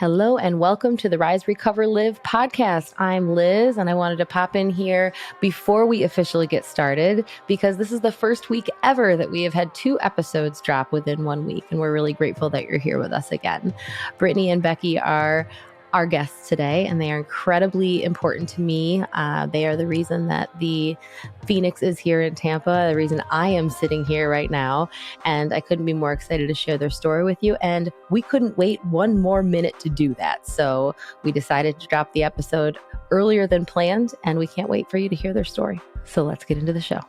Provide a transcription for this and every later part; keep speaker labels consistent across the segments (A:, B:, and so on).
A: Hello and welcome to the Rise, Recover, Live podcast. I'm Liz and I wanted to pop in here before we officially get started because this is the first week ever that we have had 2 episodes drop within 1 week. And we're really grateful that you're here with us again. Brittany and Becky are our guests today, and they are incredibly important to me. They are the reason that the Phoenix is here in Tampa, the reason I am sitting here right now, and I couldn't be more excited to share their story with you, and we couldn't wait 1 more minute to do that. So we decided to drop the episode earlier than planned, and we can't wait for you to hear their story. So let's get into the show.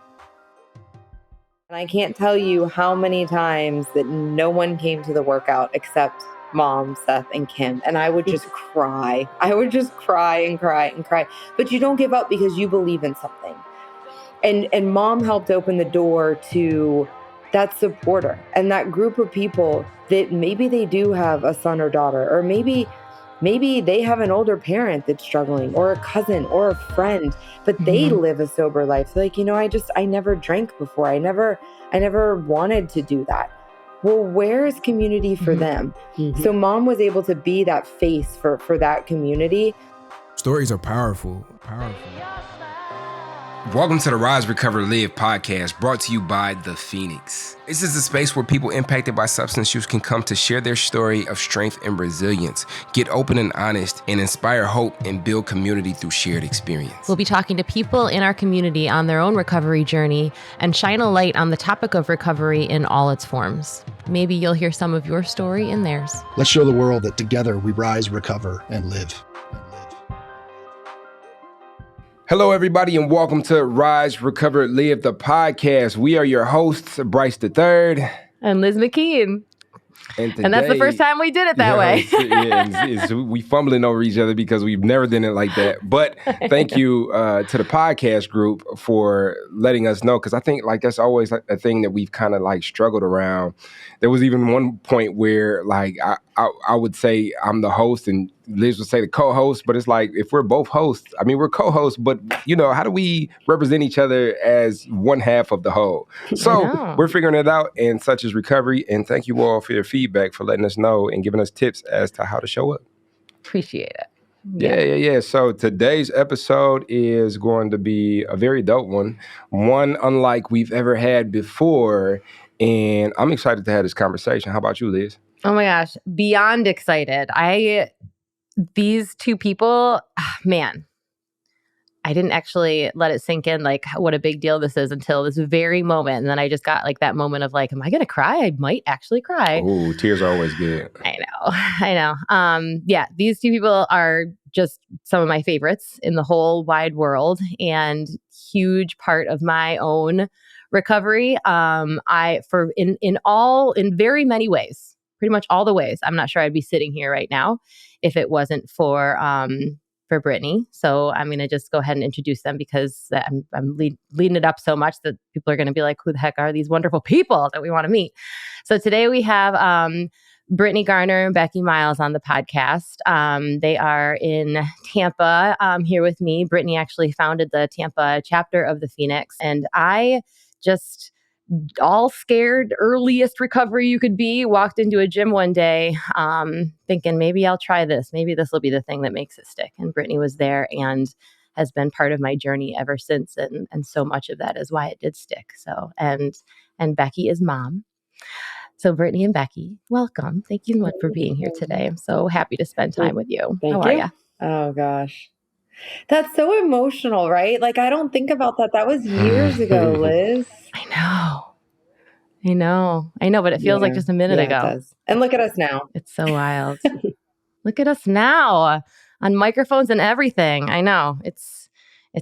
B: And I can't tell you how many times that no one came to the workout except Mom, Seth, and Kim. And I would just cry. I would just cry and cry and cry. But you don't give up because you believe in something. And Mom helped open the door to that supporter and that group of people that maybe they do have a son or daughter, or maybe they have an older parent that's struggling, or a cousin or a friend, but they live a sober life. Like, I never drank before. I never wanted to do that. Well, where is community for them? So Mom was able to be that face for that community.
C: Stories are powerful.
D: Welcome to the Rise, Recover, Live podcast, brought to you by The Phoenix. This is a space where people impacted by substance use can come to share their story of strength and resilience, get open and honest, and inspire hope and build community through shared experience.
A: We'll be talking to people in our community on their own recovery journey and shine a light on the topic of recovery in all its forms. Maybe you'll hear some of your story in theirs.
E: Let's show the world that together we rise, recover, and live.
D: Hello, everybody, and welcome to Rise, Recover, Live, the podcast. We are your hosts, Bryce III.
A: And Liz McKean. And that's the first time we did it that way.
D: We fumbling over each other because we've never done it like that. But thank you to the podcast group for letting us know, because I think that's always a thing that we've kind of struggled around. There was even one point where I would say I'm the host and Liz would say the co-host, but it's if we're both hosts, we're co-hosts, but how do we represent each other as one half of the whole? So we're figuring it out, and such is recovery. And thank you all for your feedback, for letting us know and giving us tips as to how to show up.
A: Appreciate it.
D: Yeah. So today's episode is going to be a very dope one unlike we've ever had before. And I'm excited to have this conversation. How about you, Liz?
A: Oh my gosh, beyond excited. These 2 people, man, I didn't actually let it sink in what a big deal this is until this very moment. And then I just got that moment of am I going to cry? I might actually cry.
D: Oh, tears are always good.
A: I know. Yeah, these 2 people are just some of my favorites in the whole wide world and huge part of my own recovery. In very many ways, pretty much all the ways. I'm not sure I'd be sitting here right now if it wasn't for Brittany. So I'm going to just go ahead and introduce them because I'm leading it up so much that people are going to be like, who the heck are these wonderful people that we want to meet? So today we have Brittany Garner and Becky Miles on the podcast. They are in Tampa here with me. Brittany actually founded the Tampa chapter of the Phoenix, and I just all scared, earliest recovery you could be, walked into a gym one day thinking, maybe I'll try this. Maybe this will be the thing that makes it stick. And Brittany was there and has been part of my journey ever since. And so much of that is why it did stick. So, and Becky is Mom. So Brittany and Becky, welcome. Thank you so much for being here today. I'm so happy to spend time with you.
B: Thank
A: How
B: you.
A: are you?
B: Oh, gosh. That's so emotional, right? I don't think about that. That was years ago, Liz.
A: I know, but it feels like just a minute ago. It
B: does. And look at us now.
A: It's so wild. Look at us now on microphones and everything. I know. It's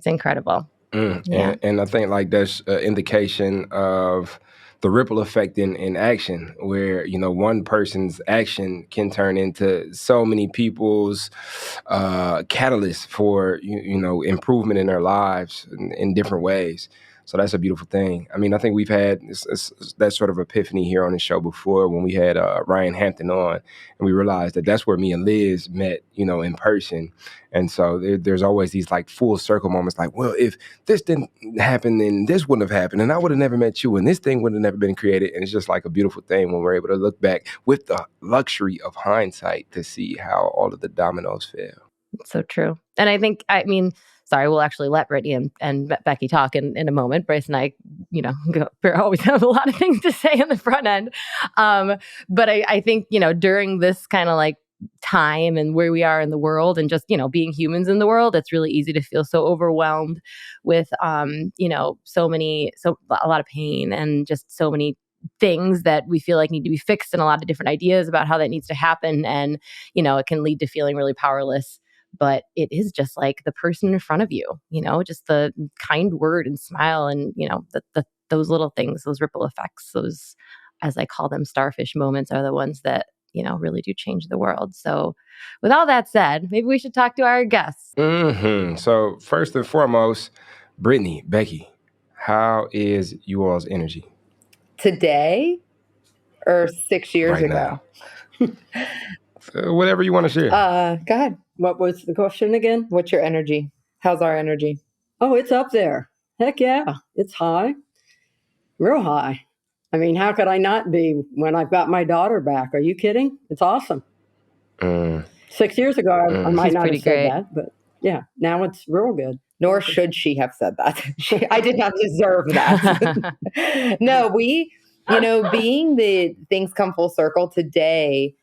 A: incredible.
D: Yeah. And I think that's an indication of the ripple effect in action, where, one person's action can turn into so many people's catalysts for, improvement in their lives in different ways. So that's a beautiful thing. I mean, I think we've had that sort of epiphany here on the show before when we had Ryan Hampton on, and we realized that that's where me and Liz met, in person. And so there's always these like full circle moments like, well, if this didn't happen, then this wouldn't have happened, and I would have never met you, and this thing would have never been created. And it's just like a beautiful thing when we're able to look back with the luxury of hindsight to see how all of the dominoes fell.
A: So true. And I mean, sorry, we'll actually let Brittany and Becky talk in a moment. Bryce and I, always have a lot of things to say in the front end. But I think, during this kind of like time and where we are in the world and just, being humans in the world, it's really easy to feel so overwhelmed with, a lot of pain and just so many things that we feel like need to be fixed and a lot of different ideas about how that needs to happen. And, it can lead to feeling really powerless. But it is just like the person in front of you, just the kind word and smile and, those little things, those ripple effects, those, as I call them, starfish moments are the ones that, really do change the world. So with all that said, maybe we should talk to our guests.
D: So first and foremost, Brittany, Becky, how is you all's energy?
B: Today or 6 years
D: right
B: ago?
D: Whatever you want to share.
F: Go ahead. What was the question again?
B: What's your energy? How's our energy?
F: Oh, it's up there. Heck yeah. It's high. Real high. I mean, how could I not be when I've got my daughter back? Are you kidding? It's awesome. 6 years ago, I might not have said that, but yeah, now it's real good.
B: Nor should she have said that. I did not deserve that. No, being the things come full circle today,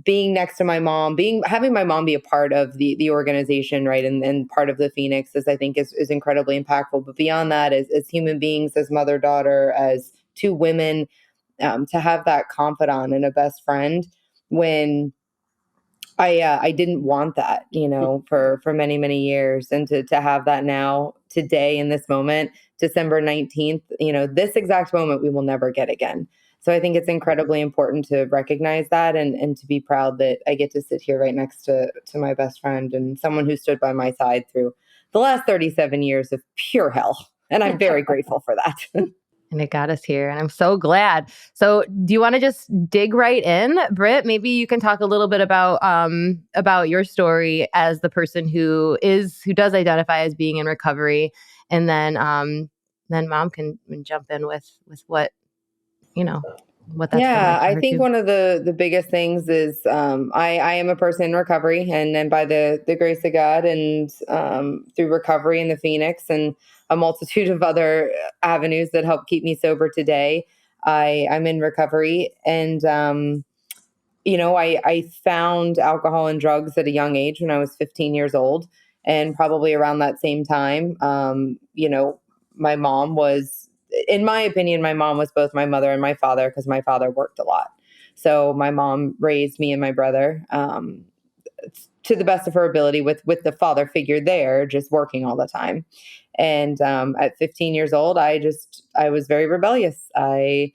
B: being next to my mom, having my mom be a part of the organization, right, and part of the Phoenix I think is incredibly impactful. But beyond that, as human beings, as mother daughter, as two women, to have that confidant and a best friend when I didn't want that, for many, many years, and to have that now today in this moment, December 19th, this exact moment we will never get again. So I think it's incredibly important to recognize that and to be proud that I get to sit here right next to my best friend and someone who stood by my side through the last 37 years of pure hell. And I'm very grateful for that.
A: And it got us here, and I'm so glad. So do you want to just dig right in, Britt? Maybe you can talk a little bit about your story as the person who does identify as being in recovery, and then Mom can jump in with what what that's been like for
B: I
A: her
B: think
A: too.
B: one of the biggest things is I am a person in recovery, and then by the grace of God and through recovery in the Phoenix and a multitude of other avenues that help keep me sober today, I'm in recovery. And I found alcohol and drugs at a young age when I was 15 years old, and probably around that same time, my mom was, in my opinion, my mom was both my mother and my father, because my father worked a lot. So my mom raised me and my brother to the best of her ability with the father figure there, just working all the time. And at 15 years old, I was very rebellious. I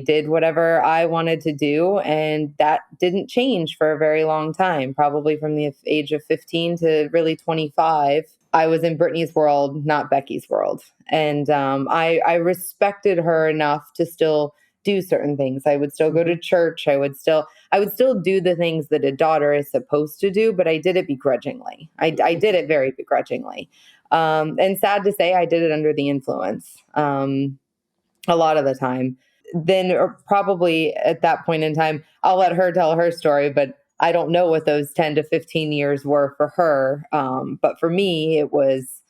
B: did whatever I wanted to do, and that didn't change for a very long time, probably from the age of 15 to really 25. I was in Brittany's world, not Becky's world. And I respected her enough to still do certain things. I would still go to church. I would still do the things that a daughter is supposed to do, but I did it begrudgingly. I did it very begrudgingly. And sad to say, I did it under the influence a lot of the time. Then, or probably at that point in time, I'll let her tell her story, but I don't know what those 10 to 15 years were for her. But for me, it was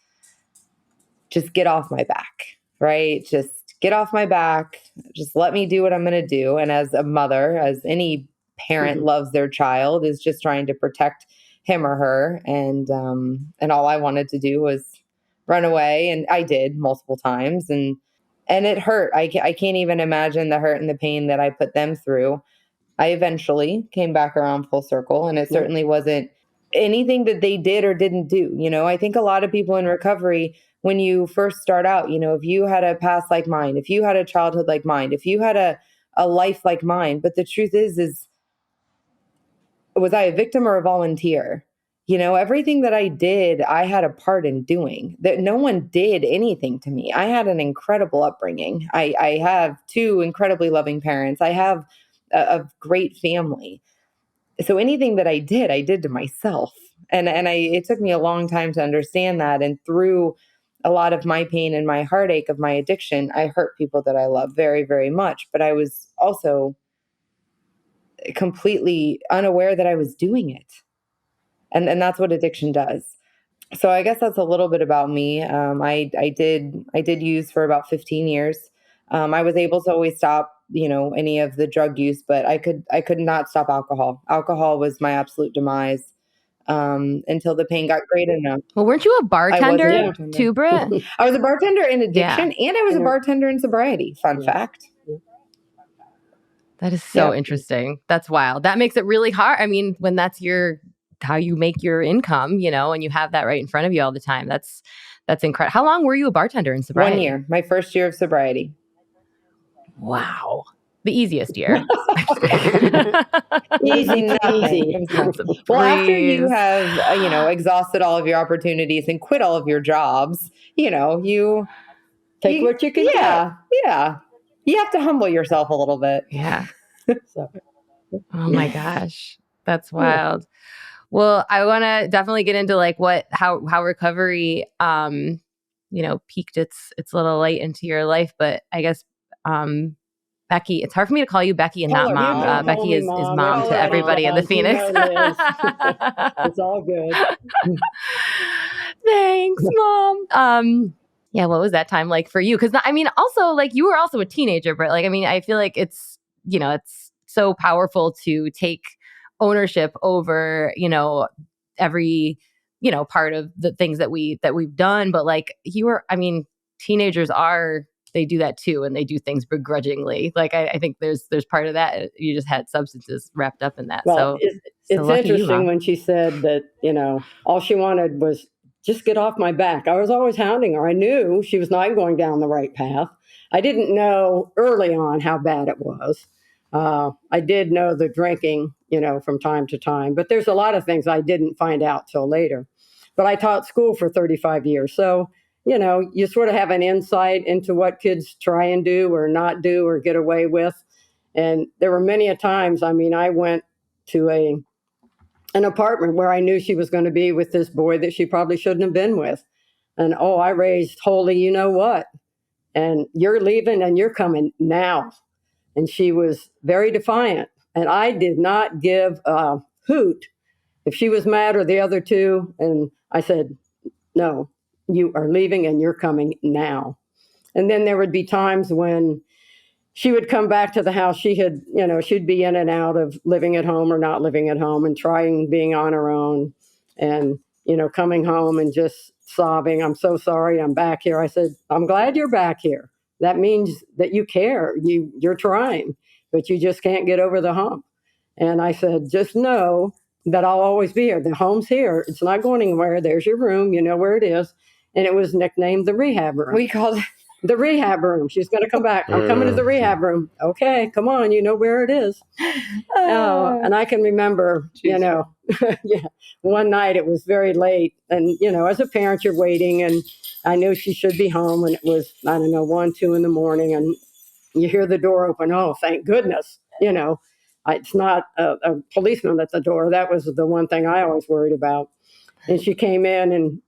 B: just get off my back, right? Just get off my back. Just let me do what I'm going to do. And as a mother, as any parent loves their child, is just trying to protect him or her. And all I wanted to do was run away. And I did multiple times. And it hurt. I can't even imagine the hurt and the pain that I put them through. I eventually came back around full circle, and it certainly wasn't anything that they did or didn't do. I think a lot of people in recovery, when you first start out, if you had a past like mine, if you had a childhood like mine, if you had a life like mine, but the truth is was I a victim or a volunteer? everything that I did, I had a part in doing. That no one did anything to me. I had an incredible upbringing. I have 2 incredibly loving parents. I have a great family. So anything that I did to myself. And it took me a long time to understand that. And through a lot of my pain and my heartache of my addiction, I hurt people that I love very, very much. But I was also completely unaware that I was doing it. And that's what addiction does. So I guess that's a little bit about me. I did use for about 15 years. I was able to always stop, any of the drug use, but I could not stop alcohol. Alcohol was my absolute demise until the pain got great enough.
A: Well, weren't you a bartender too, Britt?
B: I was a bartender in addiction, and I was a bartender in sobriety. Fun fact.
A: That is so interesting. That's wild. That makes it really hard. I mean, when that's how you make your income, and you have that right in front of you all the time. That's incredible. How long were you a bartender in sobriety?
B: 1 year. My first year of sobriety.
A: Wow. The easiest year.
B: Easy. Well, after you have, exhausted all of your opportunities and quit all of your jobs, you
F: take what you can get.
B: Yeah. You have to humble yourself a little bit.
A: Yeah. Oh my gosh. That's wild. Well, I want to definitely get into like how recovery, peaked its little light into your life. But I guess, Becky, it's hard for me to call you Becky and not Mom. Becky is mom to everybody in the Phoenix.
F: It's all good.
A: Thanks, Mom. Yeah, what was that time like for you? Because also like you were also a teenager, but like, I feel like it's so powerful to take ownership over, every, part of the things that we've done. But like teenagers they do that too. And they do things begrudgingly. Like, I think there's part of that. You just had substances wrapped up in that.
F: Well, it's interesting when she said that, all she wanted was just get off my back. I was always hounding her. I knew she was not going down the right path. I didn't know early on how bad it was. I did know the drinking, from time to time, but there's a lot of things I didn't find out till later. But I taught school for 35 years. So, you sort of have an insight into what kids try and do or not do or get away with. And there were many a times, I went to an apartment where I knew she was going to be with this boy that she probably shouldn't have been with. And, I raised holy, you know what? And you're leaving and you're coming now. And she was very defiant. And I did not give a hoot if she was mad or the other two. And I said, no, you are leaving and you're coming now. And then there would be times when she would come back to the house. She had, she'd be in and out of living at home or not living at home and trying being on her own and, coming home and just sobbing. I'm so sorry. I'm back here. I said, I'm glad you're back here. That means that you care. You're trying, but you just can't get over the hump. And I said, just know that I'll always be here. The home's here. It's not going anywhere. There's your room. You know where it is. And it was nicknamed the rehab room.
B: We called it
F: the rehab room. She's going to come back. I'm coming to the rehab room. Okay, come on. You know where it is. And I can remember, one night it was very late. And, as a parent, you're waiting. And I knew she should be home. And it was, 1, 2 in the morning. And you hear the door open. Oh, thank goodness. It's not a policeman at the door. That was the one thing I always worried about. And she came in and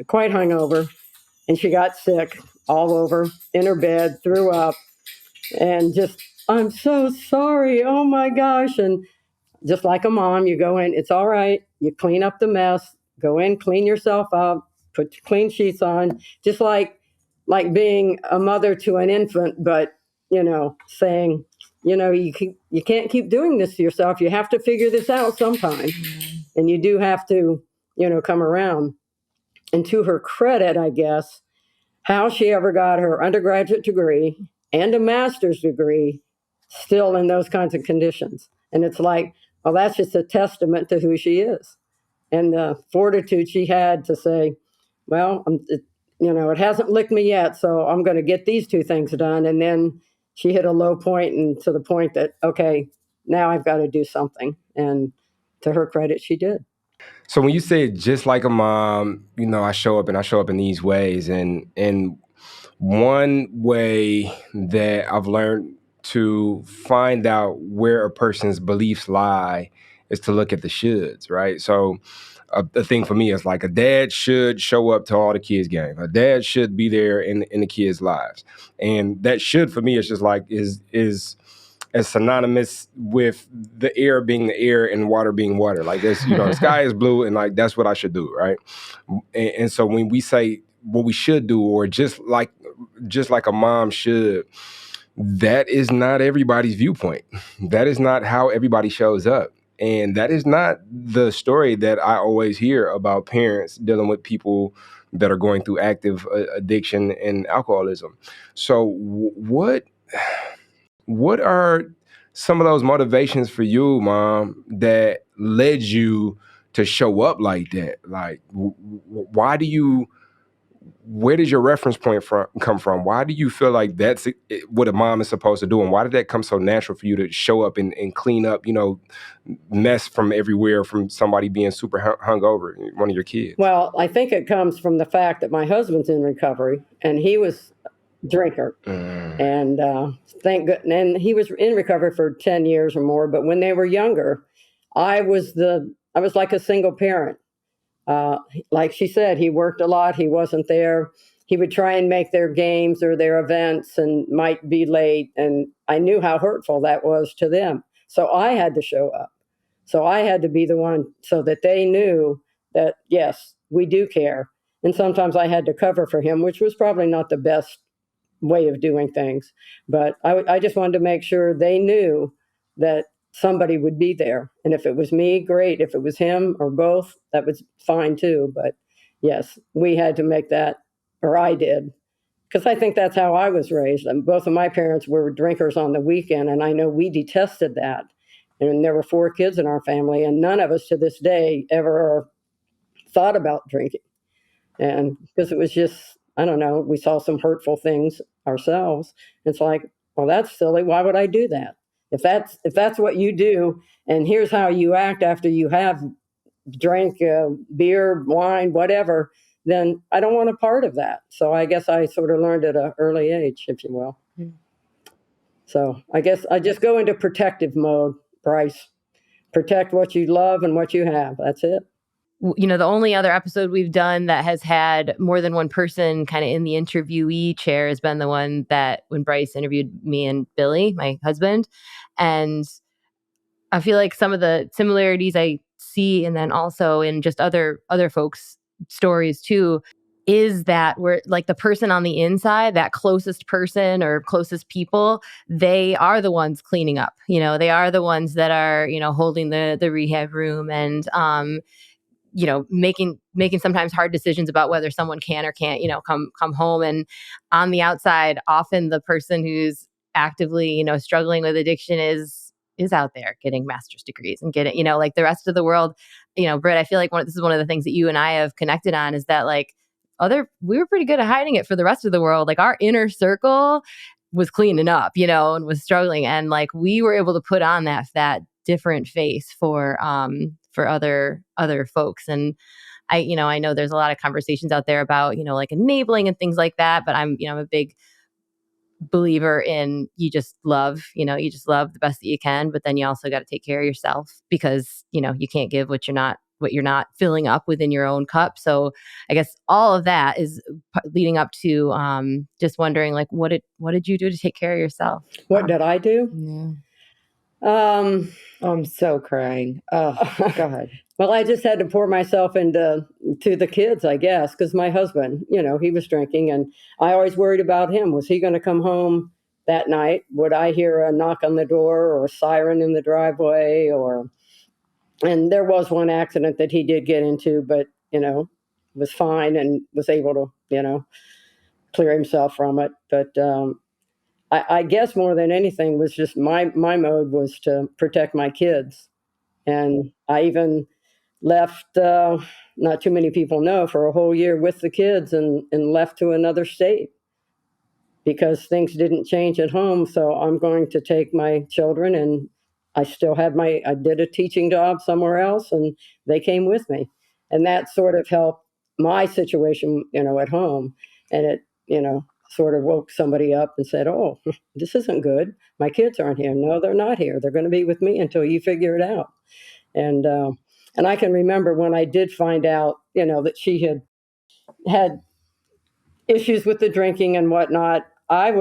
F: quite hungover. And she got sick all over in her bed, threw up, and just, I'm so sorry. Oh my gosh. And just like a mom, you go in, it's all right. You clean up the mess, go in, clean yourself up, put clean sheets on, just like being a mother to an infant, but, saying, you can't keep doing this to yourself. You have to figure this out sometime. And you do have to, come around. And to her credit, I guess, how she ever got her undergraduate degree and a master's degree still in those kinds of conditions. And it's like, well, that's just a testament to who she is. And the fortitude she had to say, well, it hasn't licked me yet, so I'm going to get these 2 things done. And then she hit a low point, and to the point that, okay, now I've got to do something. And to her credit, she did.
D: So when you say just like a mom, I show up in these ways, and one way that I've learned to find out where a person's beliefs lie is to look at the shoulds, right? So the thing for me is like a dad should show up to all the kids' games. A dad should be there in the kids' lives, and that should for me is just like is as synonymous with the air being the air and water being water. Like this, the sky is blue, and like that's what I should do, right? And so when we say what we should do, or just like a mom should, that is not everybody's viewpoint. That is not how everybody shows up. And that is not the story that I always hear about parents dealing with people that are going through active addiction and alcoholism. So what are some of those motivations for you, Mom, that led you to show up like that? Like, where does your reference point come from? Why do you feel like that's what a mom is supposed to do? And why did that come so natural for you to show up and clean up, mess from everywhere from somebody being super hungover, one of your kids?
F: Well, I think it comes from the fact that my husband's in recovery, and he was a drinker. And thank goodness, and he was in recovery for 10 years or more. But when they were younger, I was like a single parent. Like she said, he worked a lot. He wasn't there. He would try and make their games or their events and might be late. And I knew how hurtful that was to them. So I had to show up. So I had to be the one so that they knew that, yes, we do care. And sometimes I had to cover for him, which was probably not the best way of doing things. But I just wanted to make sure they knew that somebody would be there. And if it was me, great. If it was him or both, that was fine too. But yes, we had to make that, or I did, because I think that's how I was raised. And both of my parents were drinkers on the weekend, and I know we detested that. And there were 4 kids in our family, and none of us to this day ever thought about drinking. And because it was just, I don't know, we saw some hurtful things ourselves. It's like, well, that's silly. Why would I do that? If that's what you do, and here's how you act after you have drank beer, wine, whatever, then I don't want a part of that. So I guess I sort of learned at an early age, if you will. So I guess I just go into protective mode, Bryce. Protect what you love and what you have. That's it.
A: The only other episode we've done that has had more than one person kind of in the interviewee chair has been the one that when Bryce interviewed me and Billy, my husband. And I feel like some of the similarities I see, and then also in just other folks' stories too, is that we're like the person on the inside, that closest person or closest people, they are the ones cleaning up. They are the ones that are, holding the rehab room and making sometimes hard decisions about whether someone can or can't, come home. And on the outside, often the person who's actively, struggling with addiction is out there getting master's degrees and getting, like the rest of the world. Britt, I feel like this is one of the things that you and I have connected on is that like we were pretty good at hiding it for the rest of the world. Like our inner circle was cleaning up, and was struggling. And like we were able to put on that different face for other folks. And I know there's a lot of conversations out there about, like enabling and things like that. But I'm a big believer in you just love the best that you can, but then you also got to take care of yourself because, you can't give what you're not filling up within your own cup. So I guess all of that is leading up to just wondering like, what did you do to take care of yourself?
F: What did I do?
A: Yeah.
B: I'm so crying. Oh, go ahead.
F: Well, I just had to pour myself to the kids, I guess, because my husband, he was drinking, and I always worried about him. Was he going to come home that night? Would I hear a knock on the door or a siren in the driveway? And there was one accident that he did get into, but was fine and was able to clear himself from it. But I guess more than anything was just my mode was to protect my kids. And I even left, not too many people know, for a whole year with the kids and left to another state because things didn't change at home. So I'm going to take my children and I still had I did a teaching job somewhere else, and they came with me. And that sort of helped my situation, at home. And it, sort of woke somebody up and said, oh, this isn't good. My kids aren't here. No, they're not here. They're going to be with me until you figure it out. And I can remember when I did find out, that she had issues with the drinking and whatnot. I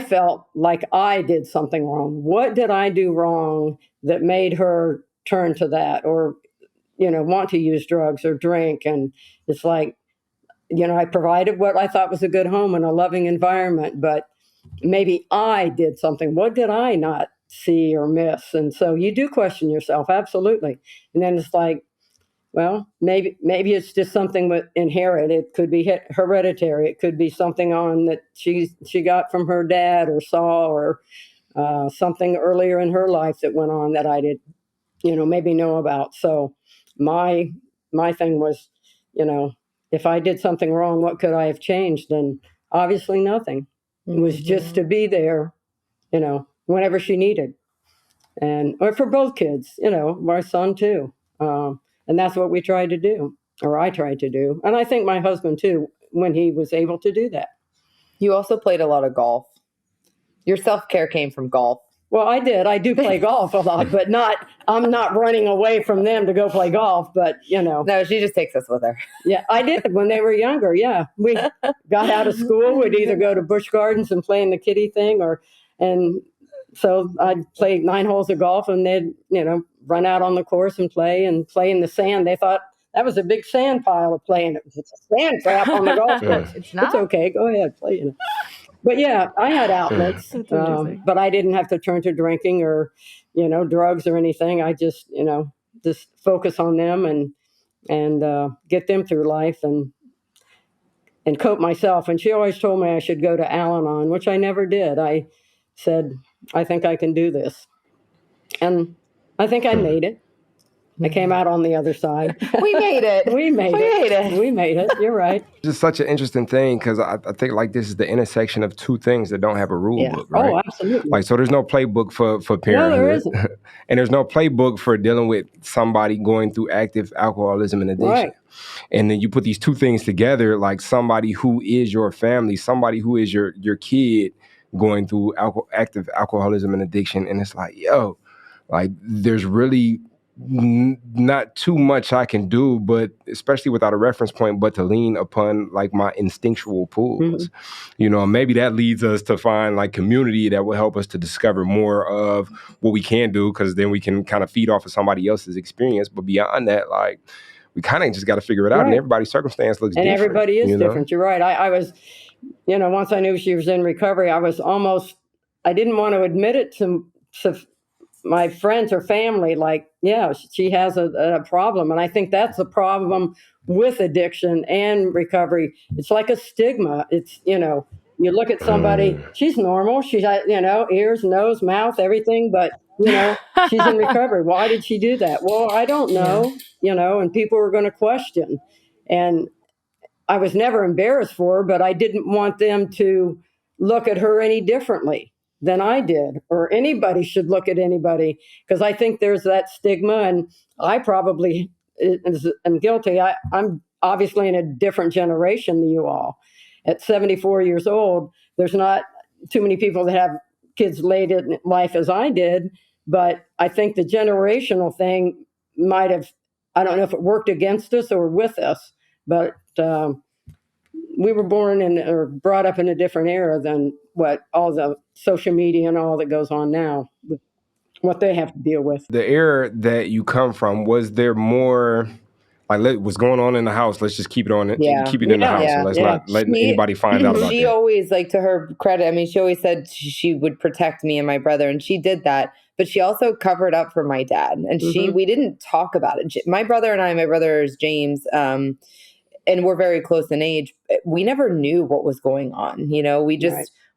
F: felt like I did something wrong. What did I do wrong that made her turn to that, or, want to use drugs or drink? And it's like, I provided what I thought was a good home and a loving environment, but maybe I did something. What did I not see or miss? And so you do question yourself, absolutely. And then it's like, well, maybe it's just something with inherent. It could be hereditary. It could be something on that she got from her dad or saw, or something earlier in her life that went on that I did, maybe know about. So my thing was, if I did something wrong, what could I have changed? And obviously nothing. It was just to be there, whenever she needed, or for both kids, my son too. And that's what we tried to do, or I tried to do. And I think my husband too, when he was able to do that.
B: You also played a lot of golf. Your self-care came from golf.
F: Well, I did. I do play golf a lot, but I'm not running away from them to go play golf, but
B: No, she just takes us with her.
F: Yeah, I did when they were younger. Yeah. We got out of school. We'd either go to Busch Gardens and play in the kiddie thing, and so I'd play 9 holes of golf, and they'd, run out on the course and play in the sand. They thought that was a big sand pile of playing. It's a sand trap on the golf course.
A: It's not.
F: It's okay. Go ahead, play in it. But yeah, I had outlets, but I didn't have to turn to drinking or, drugs or anything. I just, just focus on them and get them through life and cope myself. And she always told me I should go to Al-Anon, which I never did. I said, I think I can do this. And I think I made it. I came out on the other side.
B: We made it.
F: We made it. You're right.
D: It's just such an interesting thing because I think like this is the intersection of two things that don't have a rule book, right?
F: Oh, absolutely.
D: Like, so there's no playbook for parenthood.
F: No, there isn't.
D: And there's no playbook for dealing with somebody going through active alcoholism and addiction.
F: Right.
D: And then you put these two things together, like somebody who is your family, somebody who is your kid going through active alcoholism and addiction. And it's like, yo, like there's really not too much I can do, but especially without a reference point, but to lean upon like my instinctual pulls. Maybe that leads us to find like community that will help us to discover more of what we can do, because then we can kind of feed off of somebody else's experience. But beyond that, like we kind of just got to figure it out.
F: Right.
D: And everybody's circumstance looks different.
F: And everybody is different. You're right. I was, once I knew she was in recovery, I didn't want to admit it to my friends or family, like, yeah, she has a problem. And I think that's the problem with addiction and recovery. It's like a stigma. It's, you look at somebody, she's normal. She's, ears, nose, mouth, everything. But, she's in recovery. Why did she do that? Well, I don't know, and people are going to question. And I was never embarrassed for her, but I didn't want them to look at her any differently than I did, or anybody should look at anybody, because I think there's that stigma, and I probably am guilty. I'm obviously in a different generation than you all. At 74 years old, there's not too many people that have kids late in life as I did, but I think the generational thing might have, I don't know if it worked against us or with us, but we were born or brought up in a different era than what all the social media and all that goes on now, with what they have to deal with.
D: The era that you come from, was there more like what's going on in the house? Let's just keep it on it. Keep it in the house. And let's not let anybody find out about it.
B: She always, like, to her credit, I mean, she always said she would protect me and my brother, and she did that. But she also covered up for my dad, and we didn't talk about it. My brother is James, and we're very close in age. We never knew what was going on.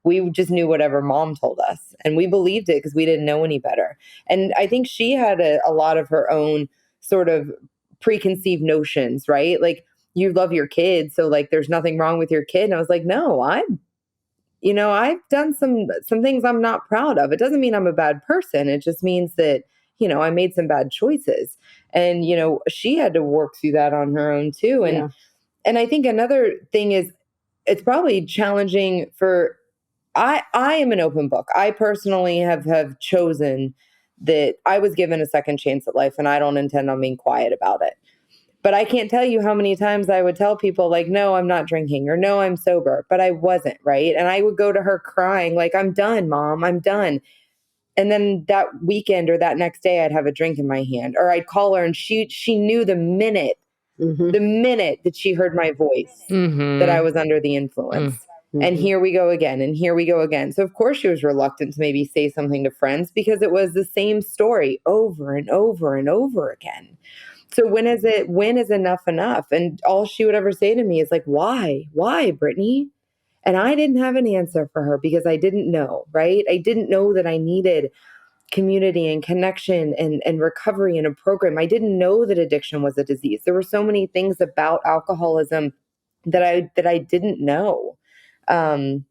B: We just knew whatever mom told us, and we believed it because we didn't know any better. And I think she had a lot of her own sort of preconceived notions, right? Like, you love your kid, so like there's nothing wrong with your kid. And I was like, no, I've done some things I'm not proud of. It doesn't mean I'm a bad person. It just means that, I made some bad choices. And, she had to work through that on her own too. And I think another thing is it's probably challenging for, I am an open book. I personally have chosen that I was given a second chance at life, and I don't intend on being quiet about it. But I can't tell you how many times I would tell people like, no, I'm not drinking, or no, I'm sober, but I wasn't, right? And I would go to her crying like, I'm done, Mom, I'm done. And then that weekend or that next day, I'd have a drink in my hand, or I'd call her and she knew the minute that she heard my voice that I was under the influence. And here we go again. And here we go again. So of course she was reluctant to maybe say something to friends because it was the same story over and over and over again. So when is enough enough? And all she would ever say to me is like, why, Brittany? And I didn't have an answer for her because I didn't know, right? I didn't know that I needed community and connection and recovery in a program. I didn't know that addiction was a disease. There were so many things about alcoholism that I didn't know. And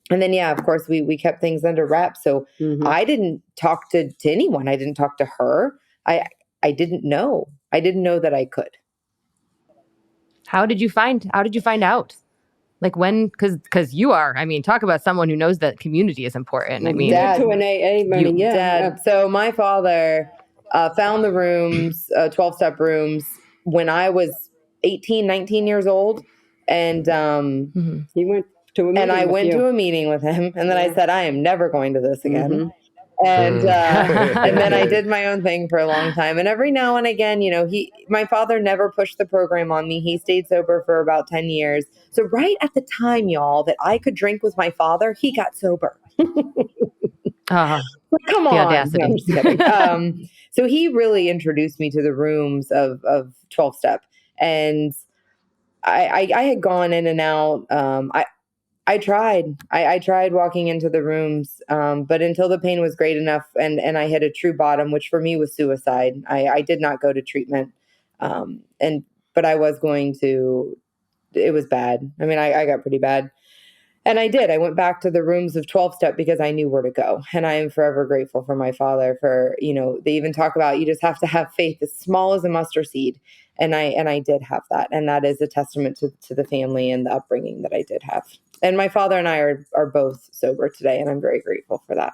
B: then, of course, we kept things under wraps. So I didn't talk to anyone. I didn't talk to her. I didn't know. I didn't know that I could.
A: How did you find out? Like when, because you are, talk about someone who knows that community is important.
F: Dad, to an AA meeting,
B: Dad. So my father found the rooms, 12-step rooms, when I was 18, 19 years old. And
F: he went to a meeting
B: and I went to a meeting with him. And then I said, I am never going to this again. And and then I did my own thing for a long time. And every now and again, my father never pushed the program on me. He stayed sober for about 10 years. So right at the time, y'all, that I could drink with my father, he got sober. Come on.
A: The audacity.
B: No, I'm just kidding. So he really introduced me to the rooms of 12-step. And I had gone in and out. I tried. I tried walking into the rooms, but until the pain was great enough and I hit a true bottom, which for me was suicide. I did not go to treatment, but I was going to. It was bad. I got pretty bad. And I did. I went back to the rooms of 12-step because I knew where to go. And I am forever grateful for my father for, they even talk about you just have to have faith as small as a mustard seed. And I did have that. And that is a testament to the family and the upbringing that I did have. And my father and I are both sober today, and I'm very grateful for that.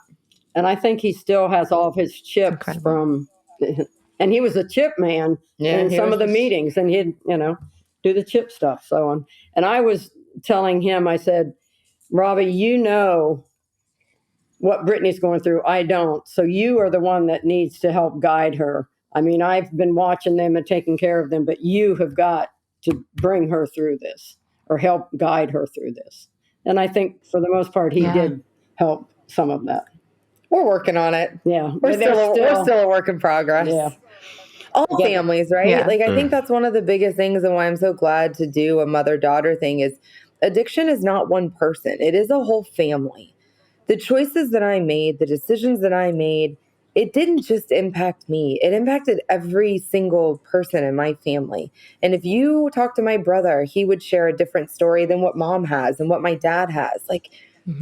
F: And I think he still has all of his chips from, and he was a chip man in some of the meetings, and he'd, do the chip stuff. So, and I was telling him, I said, Robbie, you know what Brittany's going through. I don't. So you are the one that needs to help guide her. I've been watching them and taking care of them, but you have got to bring her through this or help guide her through this. And I think for the most part, he did help some of that.
B: We're working on it.
F: Yeah.
B: We're still a work in progress.
F: Yeah.
B: All families, right?
A: Yeah.
B: I think that's one of the biggest things and why I'm so glad to do a mother-daughter thing is addiction is not one person. It is a whole family. The choices that I made, the decisions that I made, it didn't just impact me. It impacted every single person in my family. And if you talk to my brother, he would share a different story than what mom has and what my dad has.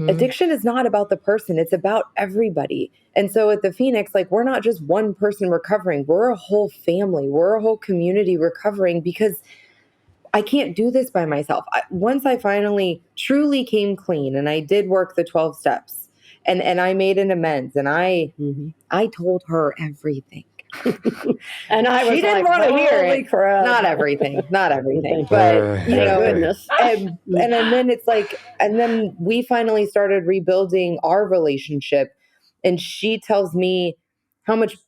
B: Addiction is not about the person. It's about everybody. And so at the Phoenix, we're not just one person recovering. We're a whole family. We're a whole community recovering because I can't do this by myself. Once I finally truly came clean and I did work the 12 steps, and I made an amends, and I told her everything.
F: And
B: she didn't want to hear it.
F: Crap.
B: Not everything, but
F: goodness.
B: And then it's and then we finally started rebuilding our relationship, and she tells me how much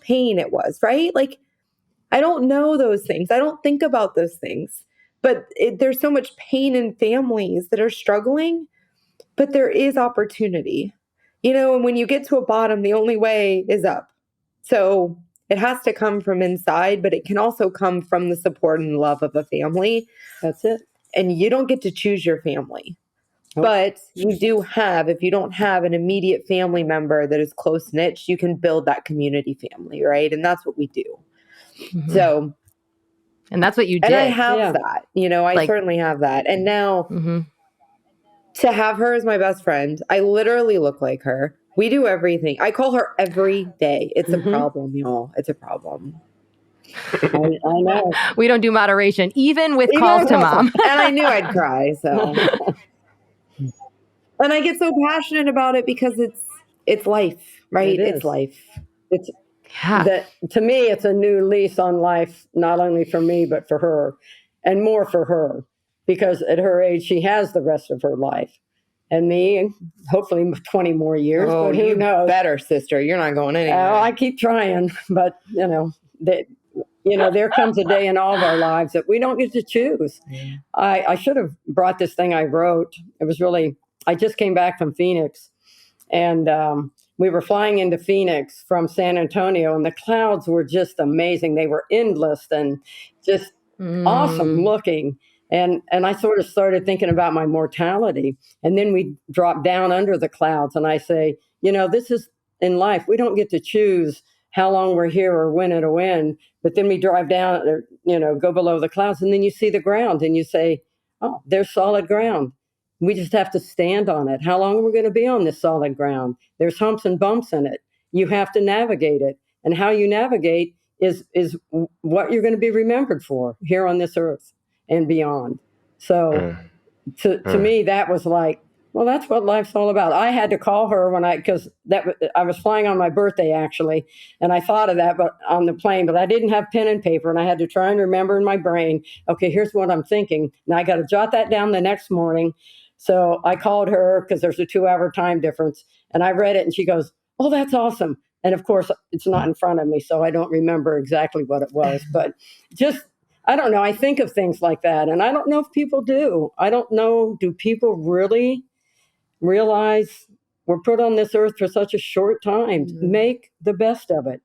B: pain it was, right? I don't know those things. I don't think about those things, but there's so much pain in families that are struggling. But there is opportunity, and when you get to a bottom, the only way is up. So it has to come from inside, but it can also come from the support and love of a family.
F: That's it.
B: And you don't get to choose your family. But you do have, if you don't have an immediate family member that is close-knit, you can build that community family, right? And that's what we do. So.
A: And that's what you did.
B: And I have that, I certainly have that. And now. to have her as my best friend. I literally look like her. We do everything. I call her every day. It's a problem, y'all. It's a problem.
F: I know.
A: We don't do moderation, even with calls to mom.
B: And I knew I'd cry, so. And I get so passionate about it because it's life, right? It's life.
F: It's that to me, it's a new lease on life, not only for me, but for her, and more for her, because at her age, she has the rest of her life. And me, hopefully 20 more years.
B: Oh,
F: but who knows?
B: Better, sister. You're not going anywhere.
F: I keep trying, but there comes a day in all of our lives that we don't get to choose. Yeah. I should have brought this thing I wrote. It was really, I just came back from Phoenix, and we were flying into Phoenix from San Antonio, and the clouds were just amazing. They were endless and just awesome looking. And I sort of started thinking about my mortality. And then we dropped down under the clouds, and I say, this is in life. We don't get to choose how long we're here or when it'll end. But then we drive down, go below the clouds, and then you see the ground, and you say, oh, there's solid ground. We just have to stand on it. How long are we going to be on this solid ground? There's humps and bumps in it. You have to navigate it. And how you navigate is what you're going to be remembered for here on this earth and beyond. So to me, that was like, well, that's what life's all about. I had to call her because I was flying on my birthday, actually, and I thought of that but on the plane, but I didn't have pen and paper, and I had to try and remember in my brain, okay, here's what I'm thinking. Now I got to jot that down the next morning. So I called her because there's a 2-hour time difference, and I read it, and she goes, oh, that's awesome. And of course, it's not in front of me, so I don't remember exactly what it was, but just, I don't know. I think of things like that, and I don't know if people do. I don't know, do people really realize we're put on this earth for such a short time? Make the best of it,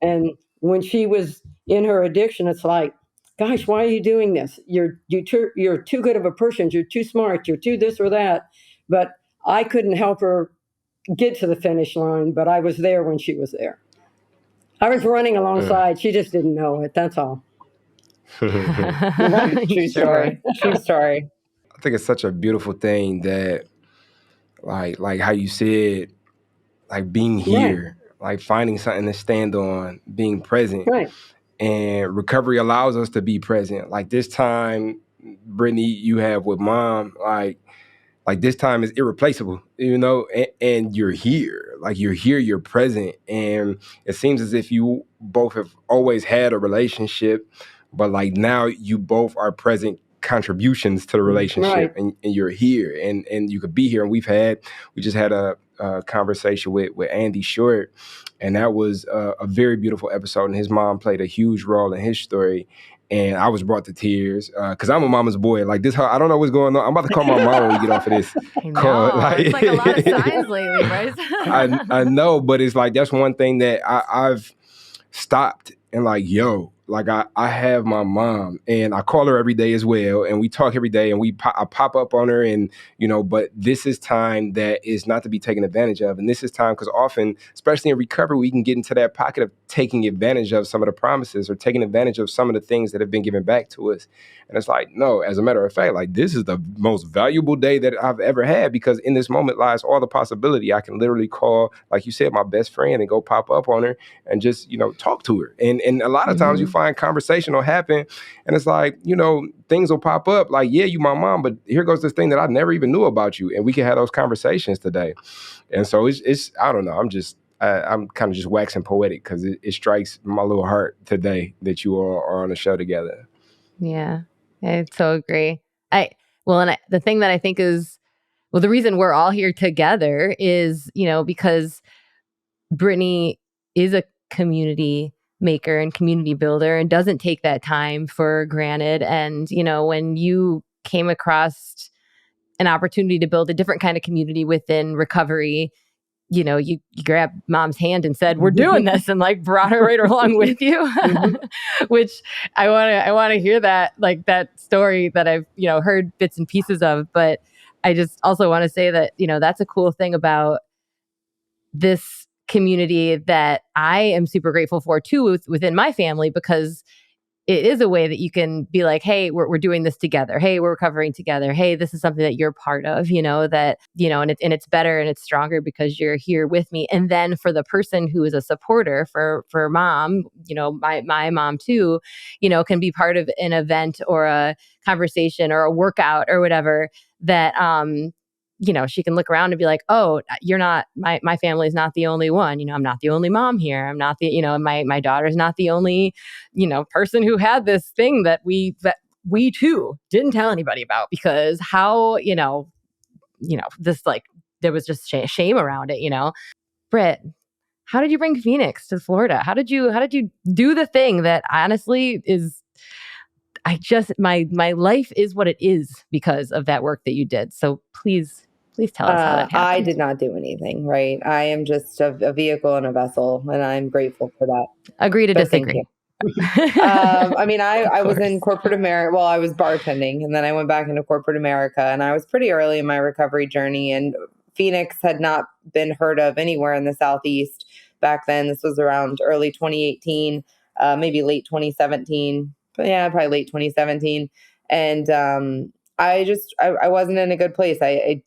F: And when she was in her addiction, it's like, gosh, why are you doing this? You're too good of a person. You're too smart. You're too this or that. But I couldn't help her get to the finish line, but I was there when she was there. I was running alongside. She just didn't know it. That's all.
B: True story. True story.
D: I think it's such a beautiful thing that, like how you said, like being here, like finding something to stand on, being present.
F: Right.
D: And recovery allows us to be present. Like this time, Brittany, you have with mom, like this time is irreplaceable, and you're here. Like you're here, you're present. And it seems as if you both have always had a relationship, but like now you both are present contributions to the relationship, and you're here and you could be here. And we just had a conversation with Andy Short, and that was a very beautiful episode, and his mom played a huge role in his story. And I was brought to tears because I'm a mama's boy. Like this, I don't know what's going on. I'm about to call my mom when we get off of this call.
A: It's like a lot of signs lately, right?
D: I know, but it's like that's one thing that I've stopped and like, yo, like I have my mom and I call her every day as well, and we talk every day, and I pop up on her, and but this is time that is not to be taken advantage of, and this is time because often, especially in recovery, we can get into that pocket of taking advantage of some of the promises or taking advantage of some of the things that have been given back to us, and it's like, no, as a matter of fact, like this is the most valuable day that I've ever had because in this moment lies all the possibility. I can literally call, like you said, my best friend and go pop up on her and just talk to her, and a lot of times you find conversation will happen, and it's like things will pop up like, yeah, you my mom, but here goes this thing that I never even knew about you, and we can have those conversations today. And so it's I don't know, I'm kind of just waxing poetic because it strikes my little heart today that you all are on the show together.
A: Yeah, I so agree. The thing that I think is, the reason we're all here together is because Brittany is a community maker and community builder and doesn't take that time for granted. And, when you came across an opportunity to build a different kind of community within recovery, you grabbed mom's hand and said, we're doing this, and like brought her right along with you, which I want to hear that, like that story that I've, heard bits and pieces of. But I just also want to say that, that's a cool thing about this community that I am super grateful for too within my family, because it is a way that you can be like, hey, we're doing this together. Hey, we're recovering together. Hey, this is something that you're part of, that, and it's better and it's stronger because you're here with me. And then for the person who is a supporter for mom, my mom too, can be part of an event or a conversation or a workout or whatever that, she can look around and be like, oh, you're not, my family's not the only one. I'm not the only mom here. I'm not the, my daughter's not the only, person who had this thing that we too didn't tell anybody about, because how, this, like, there was just shame around it. Britt, how did you bring Phoenix to Florida? How did you do the thing that honestly is, my life is what it is because of that work that you did. So please tell us how that happened.
B: I did not do anything, right? I am just a vehicle and a vessel, and I'm grateful for that.
A: Agree to disagree.
B: I was in corporate America. Well, I was bartending, and then I went back into corporate America, and I was pretty early in my recovery journey, and Phoenix had not been heard of anywhere in the Southeast back then. This was around early 2018, maybe late 2017. But yeah, probably late 2017. And I wasn't in a good place. I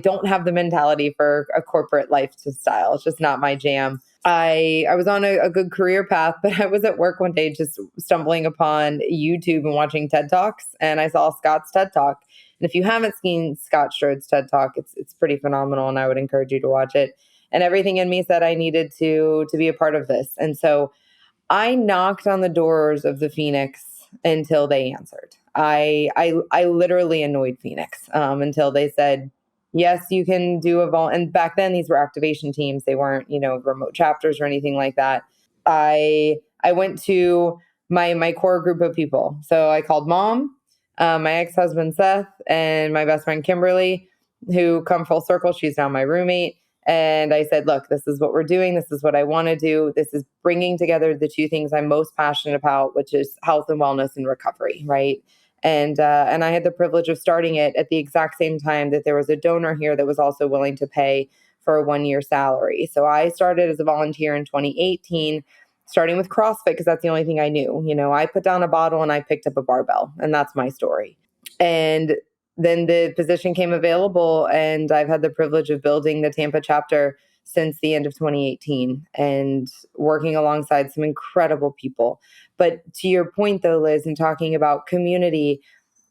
B: don't have the mentality for a corporate lifestyle. It's just not my jam. I was on a good career path, but I was at work one day just stumbling upon YouTube and watching TED Talks, and I saw Scott's TED Talk. And if you haven't seen Scott Strode's TED Talk, it's pretty phenomenal, and I would encourage you to watch it. And everything in me said I needed to be a part of this. And so I knocked on the doors of the Phoenix until they answered. I literally annoyed Phoenix until they said, yes, you can do and back then these were activation teams. They weren't, remote chapters or anything like that. I went to my core group of people. So I called mom, my ex-husband Seth, and my best friend Kimberly, who come full circle. She's now my roommate. And I said, look, this is what we're doing. This is what I want to do. This is bringing together the two things I'm most passionate about, which is health and wellness and recovery, right? And I had the privilege of starting it at the exact same time that there was a donor here that was also willing to pay for a 1-year salary. So I started as a volunteer in 2018, starting with CrossFit, because that's the only thing I knew. I put down a bottle and I picked up a barbell, and that's my story. And then the position came available, and I've had the privilege of building the Tampa chapter since the end of 2018 and working alongside some incredible people. But to your point, though, Liz, in talking about community,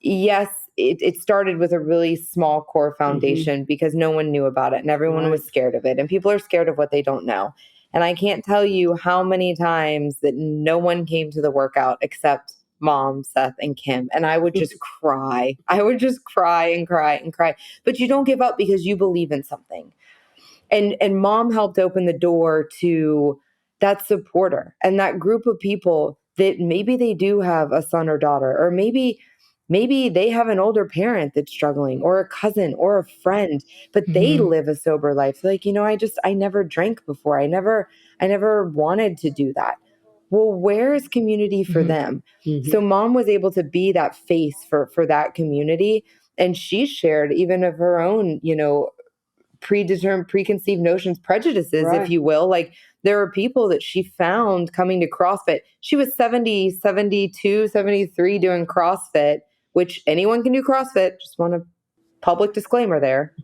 B: yes, it started with a really small core foundation because no one knew about it and everyone was scared of it. And people are scared of what they don't know. And I can't tell you how many times that no one came to the workout except Mom, Seth, and Kim. And I would just cry. I would just cry and cry and cry. But you don't give up because you believe in something. And Mom helped open the door to that supporter and that group of people that maybe they do have a son or daughter, or maybe they have an older parent that's struggling, or a cousin or a friend, but they live a sober life. Like, I never drank before. I never wanted to do that. Well, where is community for them? So Mom was able to be that face for that community. And she shared even of her own, preconceived notions, prejudices, if you will. Like, there are people that she found coming to CrossFit. She was 70, 72, 73 doing CrossFit, which anyone can do CrossFit. Just want a public disclaimer there.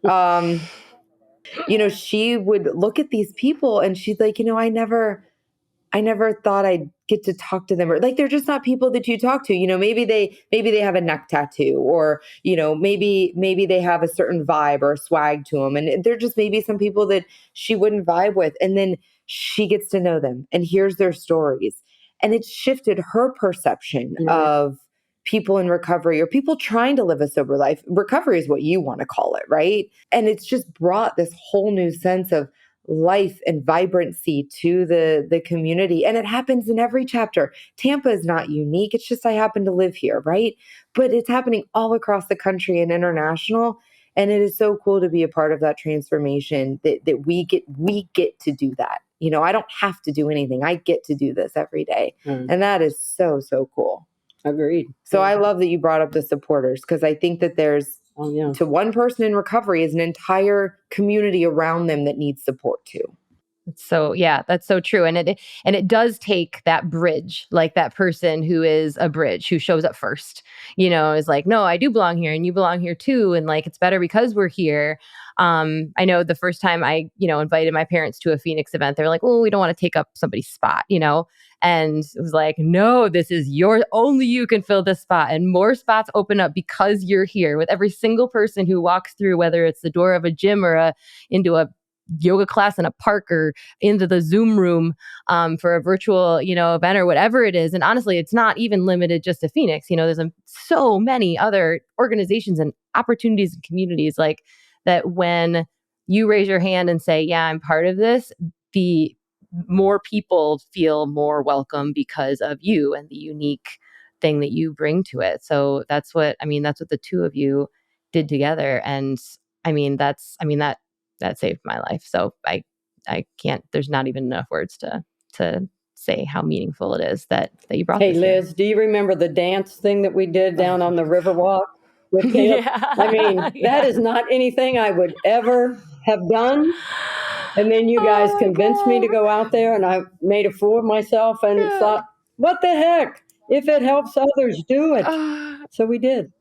B: She would look at these people and she's like, I never thought I'd get to talk to them, or like, they're just not people that you talk to. Maybe they have a neck tattoo, or, maybe they have a certain vibe or a swag to them. And they're just maybe some people that she wouldn't vibe with. And then she gets to know them and hears their stories. And it's shifted her perception of people in recovery, or people trying to live a sober life. Recovery is what you want to call it, right? And it's just brought this whole new sense of life and vibrancy to the community. And it happens in every chapter. Tampa is not unique. It's just I happen to live here, right? But it's happening all across the country and international. And it is so cool to be a part of that transformation that we get to do that. I don't have to do anything. I get to do this every day. And that is so, so cool.
F: Agreed.
B: So I love that you brought up the supporters, because I think that there's, to one person in recovery is an entire community around them that needs support too.
A: That's so true. And it does take that bridge, like that person who is a bridge, who shows up first, is like, no, I do belong here and you belong here too. And like, it's better because we're here. I know the first time I, invited my parents to a Phoenix event, they're like, oh, we don't want to take up somebody's spot, and it was like, no, this is only you can fill this spot. And more spots open up because you're here. With every single person who walks through, whether it's the door of a gym or into a yoga class in a park or into the Zoom room for a virtual, event or whatever it is. And honestly, it's not even limited just to Phoenix. There's so many other organizations and opportunities and communities like that. When you raise your hand and say, yeah, I'm part of this, the more people feel more welcome because of you and the unique thing that you bring to it. So that's what the two of you did together. And that saved my life. So I can't, there's not even enough words to say how meaningful it is that you brought this
F: Liz,
A: here.
F: do you remember the dance thing that we did down on the Riverwalk with Tim?
A: Yeah.
F: I mean, that is not anything I would ever have done. And then you guys convinced me to go out there, and I made a fool of myself and thought, what the heck? If it helps others, do it. So we did.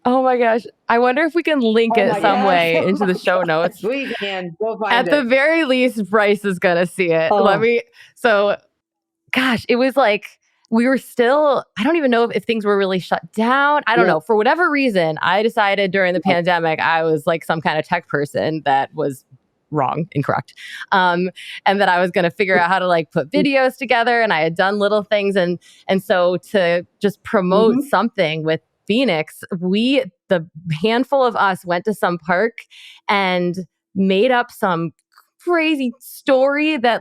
A: Oh my gosh. I wonder if we can link it some way into the show notes.
B: We can. We'll find
A: it. At the very least, Bryce is going to see it. Gosh, it was like, we were still, I don't even know if things were really shut down. I don't know. For whatever reason, I decided during the pandemic, I was like some kind of tech person that was incorrect. And that I was going to figure out how to like put videos together. And I had done little things. And so to just promote something with Phoenix, the handful of us went to some park and made up some crazy story that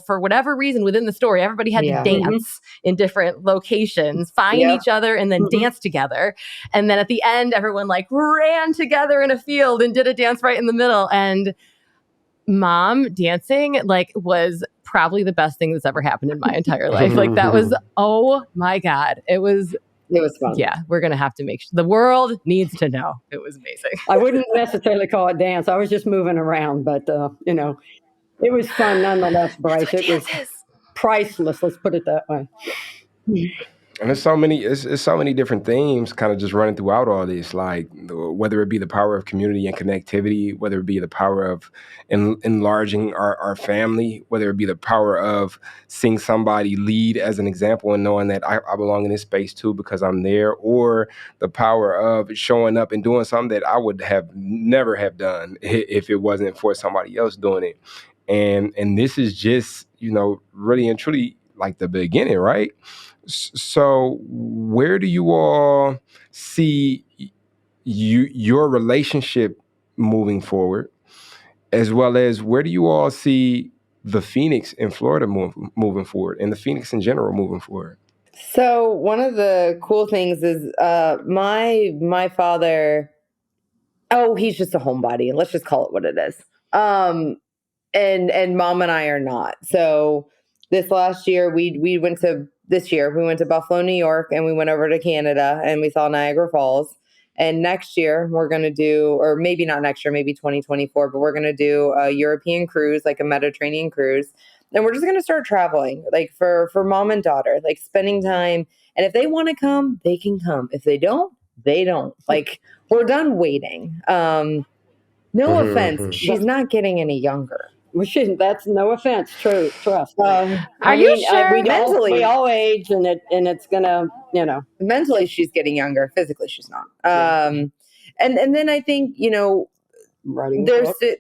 A: for whatever reason within the story, everybody had to dance in different locations, find each other and then dance together. And then at the end, everyone like ran together in a field and did a dance right in the middle. And Mom dancing was probably the best thing that's ever happened in my entire life. That was, oh my God. It was fun. Yeah, we're going to have to make sure the world needs to know. It was amazing.
F: I wouldn't necessarily call it dance. I was just moving around, but it was fun nonetheless, Bryce. It was priceless. Let's put it that way.
D: And there's so many different themes kind of just running throughout all this, like whether it be the power of community and connectivity, whether it be the power of enlarging our family, whether it be the power of seeing somebody lead as an example and knowing that I belong in this space too because I'm there, or the power of showing up and doing something that I would have never have done if it wasn't for somebody else doing it. And this is just, really and truly like the beginning, right? So where do you all see your relationship moving forward, as well as where do you all see the Phoenix in Florida moving forward, and the Phoenix in general moving forward?
B: So one of the cool things is my father, he's just a homebody. Let's just call it what it is. And Mom and I are not. So this year we went to Buffalo, New York, and we went over to Canada and we saw Niagara Falls. And next year we're going to do, or maybe not next year, maybe 2024, but we're going to do a European cruise, like a Mediterranean cruise. And we're just going to start traveling, like for mom and daughter, like spending time. And if they want to come, they can come. If they don't, they don't. Like, we're done waiting. No offense. She's not getting any younger.
F: That's no offense. True. Trust.
A: Are you sure?
F: We all age, and it's gonna,
B: Mentally, she's getting younger. Physically, she's not. And then I think,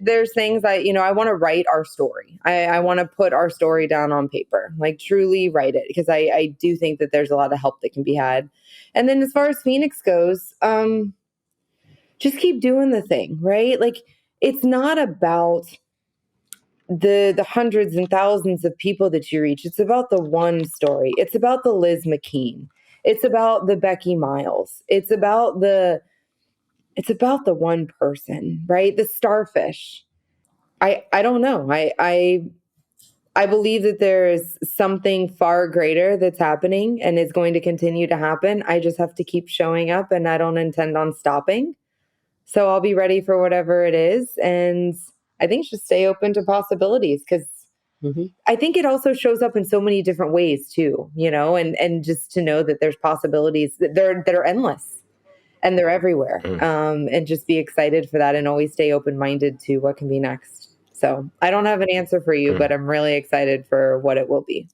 B: there's things I want to write our story. I want to put our story down on paper, like truly write it, because I do think that there's a lot of help that can be had. And then as far as Phoenix goes, just keep doing the thing, right? Like, it's not about the hundreds and thousands of people that you reach. It's about the one story. It's about the Liz McKean. It's about the Becky Miles. It's about the one person, right? The starfish. I don't know. I believe that there is something far greater that's happening and is going to continue to happen. I just have to keep showing up, and I don't intend on stopping. So I'll be ready for whatever it is. And I think just stay open to possibilities, because I think it also shows up in so many different ways too, and just to know that there's possibilities that are endless and they're everywhere. And just be excited for that and always stay open-minded to what can be next. So I don't have an answer for you, but I'm really excited for what it will be.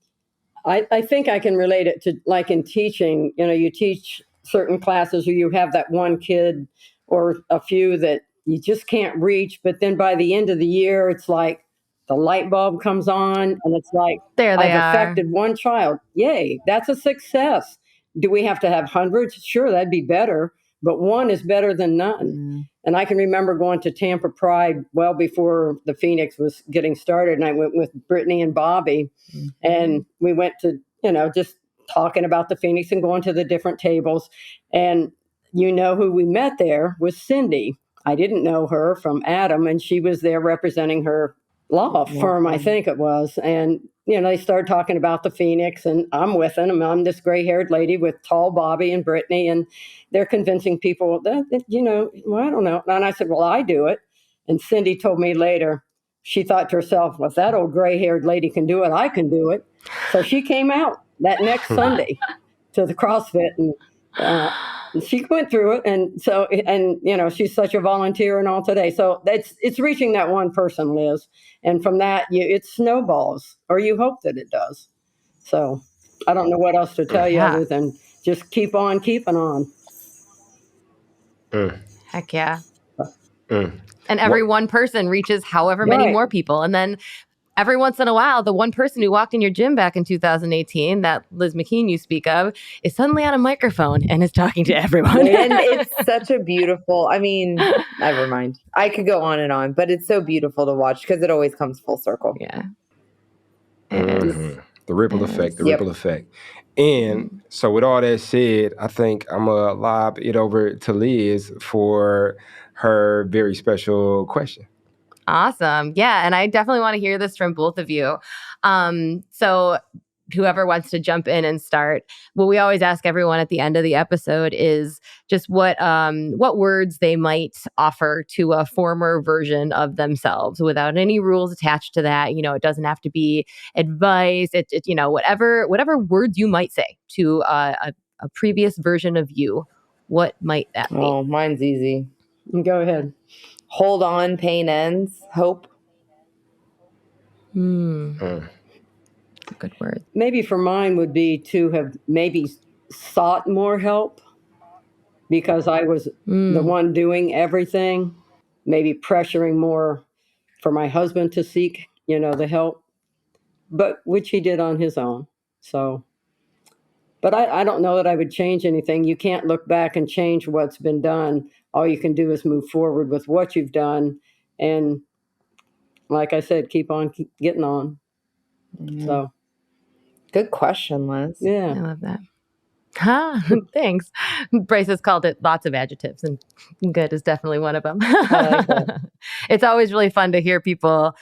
F: I think I can relate it to, like, in teaching, you teach certain classes, or you have that one kid or a few that you just can't reach. But then by the end of the year, it's like the light bulb comes on and it's like,
A: There they
F: I've
A: are.
F: affected one child. Yay, that's a success. Do we have to have hundreds? Sure, that'd be better. But one is better than none. And I can remember going to Tampa Pride well before the Phoenix was getting started. And I went with Brittany and Bobby. And we went to, just talking about the Phoenix and going to the different tables. And who we met there was Cindy. I didn't know her from Adam. And she was there representing her law firm, I think it was. And, they started talking about the Phoenix, and I'm with them. I'm this gray-haired lady with tall Bobby and Brittany, and they're convincing people that, well, I don't know. And I said, well, I do it. And Cindy told me later, she thought to herself, well, if that old gray-haired lady can do it, I can do it. So she came out that next Sunday to the CrossFit, and she went through it. And so, she's such a volunteer and all today. So it's reaching that one person, Liz. And from that, it snowballs, or you hope that it does. So I don't know what else to tell you other than just keep on keeping on.
A: Heck yeah. And every one person reaches however many more people. And then every once in a while, the one person who walked in your gym back in 2018, that Liz McKean you speak of, is suddenly on a microphone and is talking to everyone.
B: And it's such a beautiful, never mind. I could go on, but it's so beautiful to watch because it always comes full circle.
A: Yeah.
D: The ripple effect, ripple effect. And so with all that said, I think I'm going to lob it over to Liz for her very special question.
A: Awesome. Yeah. And I definitely want to hear this from both of you. So whoever wants to jump in and start, what we always ask everyone at the end of the episode is just what words they might offer to a former version of themselves without any rules attached to that. It doesn't have to be advice. Whatever words you might say to a previous version of you, what might that be?
B: Oh, mine's easy.
F: Go ahead.
B: Hold on, pain ends. Hope.
A: Good word.
F: Maybe for mine would be to have maybe sought more help because I was the one doing everything, maybe pressuring more for my husband to seek, the help, but which he did on his own. So, but I don't know that I would change anything. You can't look back and change what's been done. All you can do is move forward with what you've done. And like I said, keep getting on. So.
B: Good question, Liz.
F: Yeah.
A: I love that. Thanks. Bryce has called it lots of adjectives, and good is definitely one of them.
B: I like that.
A: It's always really fun to hear people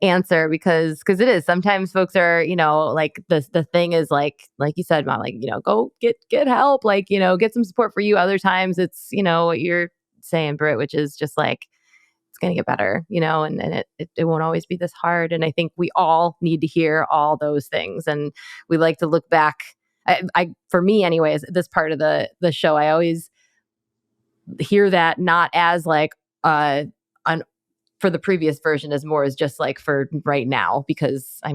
A: answer because it is. Sometimes folks are, like the thing is like you said, Mom, go get help, get some support for you. Other times it's, what you're saying, Britt, which is just like, it's going to get better, and it won't always be this hard. And I think we all need to hear all those things. And we like to look back. I for me anyways, this part of the show, I always hear that not as like for the previous version, as more as just like for right now, because I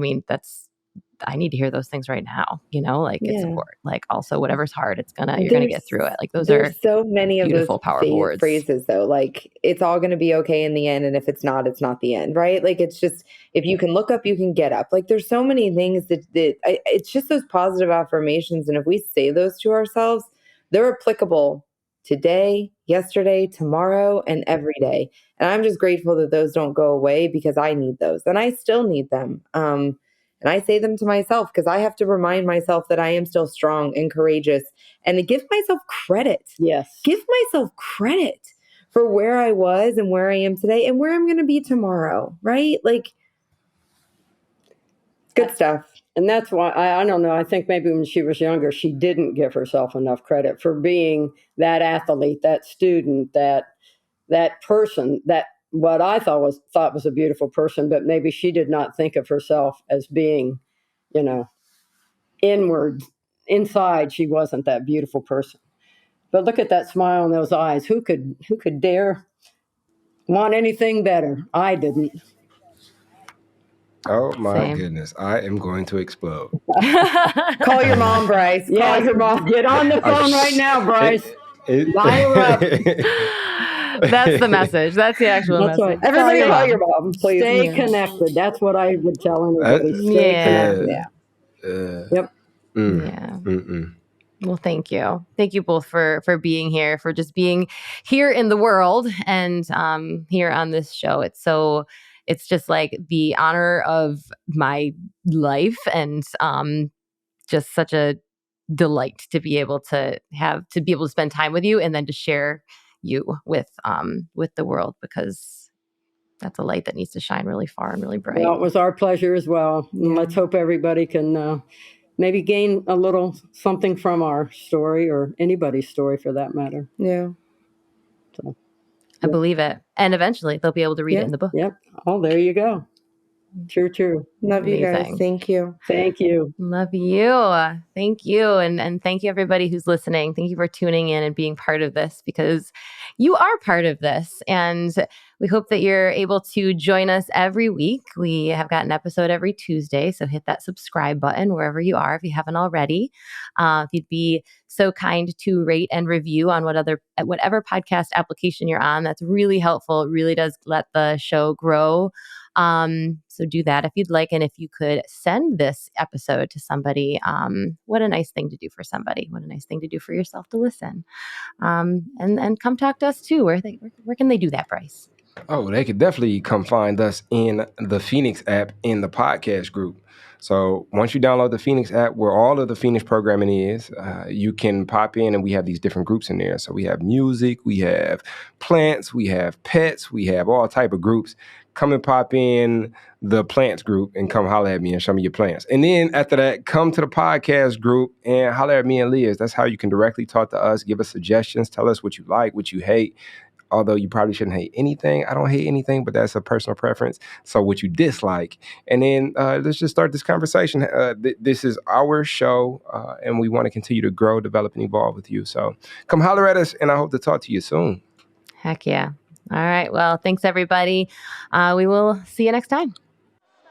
A: need to hear those things right now, get support, like also whatever's hard, you're going to get through it. Like there's
B: so many of
A: beautiful,
B: those
A: powerful words.
B: phrases though, like it's all going to be okay in the end. And if it's not the end, right? Like, it's just, if you can look up, you can get up. Like there's so many things it's just those positive affirmations. And if we say those to ourselves, they're applicable today, yesterday, tomorrow, and every day. And I'm just grateful that those don't go away because I need those and I still need them. And I say them to myself because I have to remind myself that I am still strong and courageous and to give myself credit.
F: Yes.
B: Give myself credit for where I was and where I am today and where I'm going to be tomorrow, right? Like, good stuff.
F: And that's why, I don't know, I think maybe when she was younger, she didn't give herself enough credit for being that athlete, that student, that person, that what I thought was a beautiful person, but maybe she did not think of herself as being, inward. Inside, she wasn't that beautiful person. But look at that smile in those eyes. Who could dare want anything better? I didn't.
D: Oh my
A: Same.
D: goodness. I am going to explode.
B: Call your mom, Bryce.
F: Yeah,
B: Call your mom.
F: get on the phone right now, Bryce. Dial her up.
A: That's the message. That's the actual
F: That's
A: message.
F: right.
B: Everybody
F: Call
B: call
F: your
B: your mom, please.
F: Stay
B: Yeah.
F: connected. That's what I would tell anybody. Stay connected. Yep.
A: Yeah. Well, thank you. Thank you both for being here, for just being here in the world and here on this show. It's just like the honor of my life and just such a delight to be able to spend time with you and then to share you with the world, because that's a light that needs to shine really far and really bright.
F: Well, it was our pleasure as well. And
A: Yeah.
F: let's hope everybody can maybe gain a little something from our story, or anybody's story for that matter.
B: Yeah.
F: So,
A: I believe it. And eventually they'll be able to read it in the book.
F: Yep. Oh, there you go. True.
B: Love you guys.
A: Amazing.
B: Thank you.
F: Thank you.
A: Love you. Thank you. And thank you, everybody who's listening. Thank you for tuning in and being part of this, because you are part of this. And we hope that you're able to join us every week. We have got an episode every Tuesday. So hit that subscribe button wherever you are if you haven't already. If you'd be so kind to rate and review on whatever podcast application you're on, that's really helpful. It really does let the show grow. So do that if you'd like. And if you could send this episode to somebody, what a nice thing to do for somebody. What a nice thing to do for yourself to listen. And come talk to us too. Where can they do that, Bryce?
D: Oh, they could definitely come find us in the Phoenix app in the podcast group. So once you download the Phoenix app, where all of the Phoenix programming is, you can pop in and we have these different groups in there. So we have music, we have plants, we have pets, we have all type of groups. Come and pop in the plants group and come holler at me and show me your plants. And then after that, come to the podcast group and holler at me and Liz. That's how you can directly talk to us, give us suggestions, tell us what you like, what you hate. Although you probably shouldn't hate anything. I don't hate anything, but that's a personal preference. So what you dislike. And then let's just start this conversation. This is our show, and we want to continue to grow, develop, and evolve with you. So come holler at us, and I hope to talk to you soon.
A: Heck yeah. All right. Well, thanks, everybody. We will see you next time.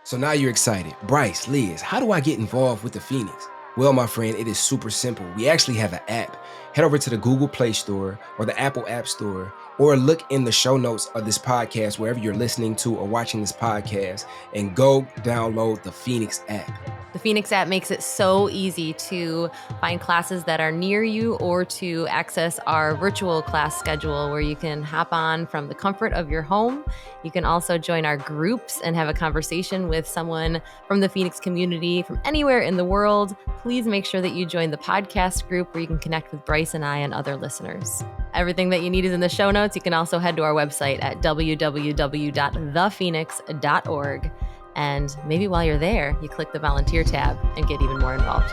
C: So now you're excited. Bryce, Liz, how do I get involved with the Phoenix? Well, my friend, it is super simple. We actually have an app. Head over to the Google Play Store or the Apple App Store, or look in the show notes of this podcast, wherever you're listening to or watching this podcast, and go download the Phoenix app.
A: The Phoenix app makes it so easy to find classes that are near you, or to access our virtual class schedule where you can hop on from the comfort of your home. You can also join our groups and have a conversation with someone from the Phoenix community from anywhere in the world. Please make sure that you join the podcast group where you can connect with Bryce and I and other listeners. Everything that you need is in the show notes. You can also head to our website at www.thephoenix.org. And maybe while you're there, you click the volunteer tab and get even more involved.